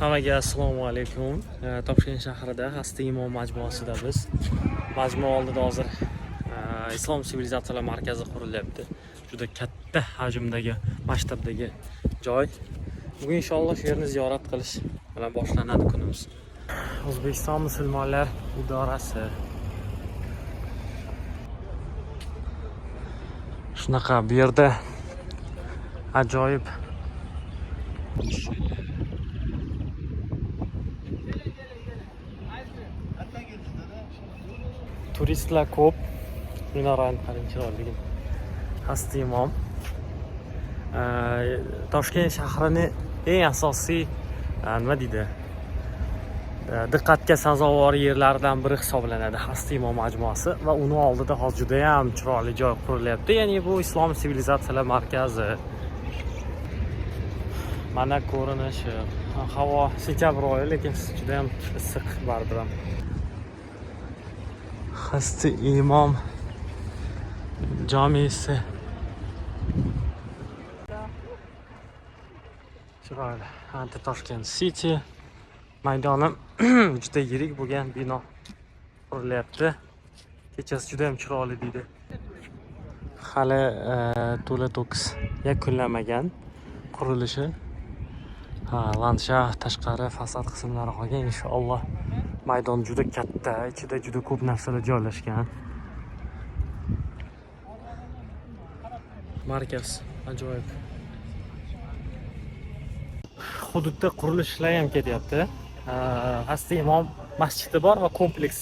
Hammaga assalomu alaykum. Toshkent shahrida Hasti Imom majmuasida biz. Majmua oldida hozir Islom sivilizatsiyalar markazi qurilyapti. Juda katta hajmdagi, masshtabdagi joy. Bugun inshaalloh shu yerni ziyorat qilish bilan boshlanadi kunimiz. O'zbekiston musulmonlar idorasi. Shunaqa bu yerda ajoyib turistlar ko'p. Minorani qarang, chiroyli. Hasti Imom. Toshkent shahrining eng asosiy nima deydi? Diqqatga sazovor yerlaridan biri hisoblanadi Hasti Imom majmuasi va uni oldida hozir juda ham chiroyli joy qurilyapti. Ya'ni bu Islom sivilizatsiyalar markazi. Mana ko'rinishi. Havo sentabr oyi, lekin juda ham issiq baribir. Hasti Imom jamisi. Chiroyli. Anti Toshkent City maydoni juda yirik bo'lgan bino qurilyapti. Kechasi juda ham chiroyli deydi. Hali to'la to'kis yakunlanmagan qurilishi. Landshaft, tashqari fasad qismlari qolgan. Inshaalloh maydon juda katta, ichida juda ko'p narsalar joylashgan. Markaz ajoyib. Hududda qurilish ishlari ham ketyapti. Hasti Imom masjidi bor va kompleks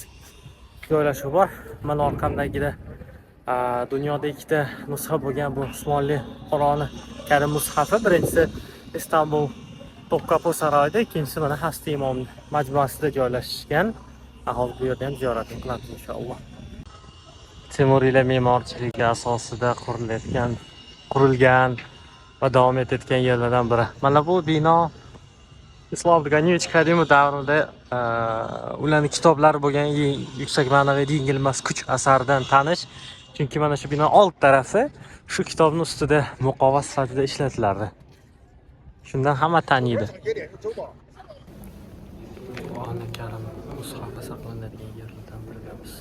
joylashuvi bor. Mana orqamdagida dunyoda ikkita nusxa bo'lgan bu Usmonli Qur'oni Karim mushafi. Birinchisi Istanbul Topkapı saroyida, ikkinchisi mana Hasti Imom majmuasida joylashgan. Aholi bu yerda ham ziyorat qiladi inshaalloh. Temuriylar me'morchiligi asosida qurilgan va davom etayotgan yerlardan biri. Mana bu bino Islom Ganiyevich Karimov davrida ularning kitoblari bo'lgan yuksak ma'naviy yengilmas kuch asaridan tanish. Chunki mana shu bino old tarafi shu kitobning ustida muqova sifatida ishlatilardi. Shundan hamma taniydi. Qur'oni Karim mushafi saqlanadigan yerlardan birimiz.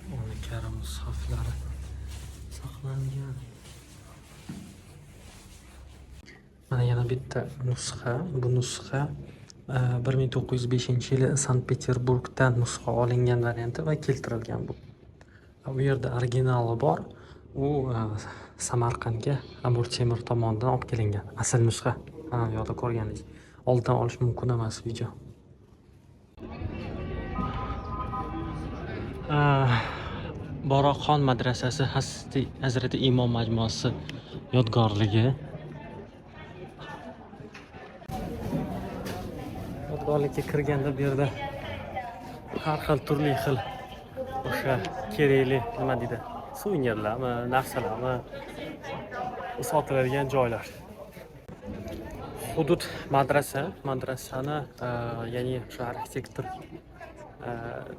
Qur'oni Karim mushaflari saqlangan. Mana yana bitta nusxa. Bu nusxa 1905-yili Sankt-Peterburgdan nusxa olingan varianti va keltirilgan bu. Bu yerda originali bor. U Samarqandga Amir Temur tomonidan olib kelingan asl nusxa. Yo'lda ko'rganingiz. Olddan olish mumkin emas video. Boroqxon madrasasi Hasti Hazrati Imom majmuasi yodgorligi. Yodgorlikka kirganda bu yerda har xil turli xil o'sha kerakli nima deydi? Suvenirlarmi, narsalarmi sotiladigan joylar. Hudud madrasani ya'ni o'sha arxitektor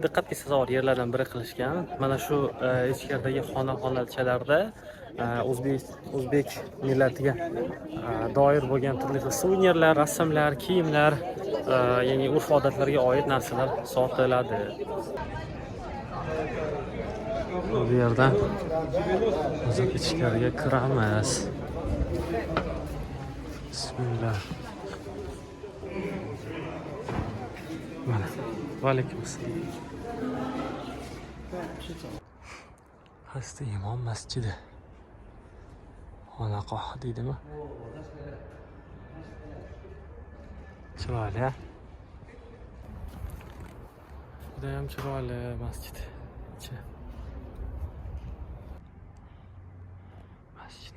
diqqatga sazovor yerlardan biri qilishgan. Mana shu ichkaridagi xonadonchalarda o'zbek millatiga doir bo'lgan turli xil suvenirlar, rasmlar, kiyimlar, ya'ni urf-odatlarga oid narsalar sotiladi. Bu yerdan hozir ichkariga kiramiz. Bismillah. Mana. Va alaykum assalom. Hasti Imom masjidi. Xonaqoh deydimi? Chiroyli. Juda ham chiroyli masjid. Masjid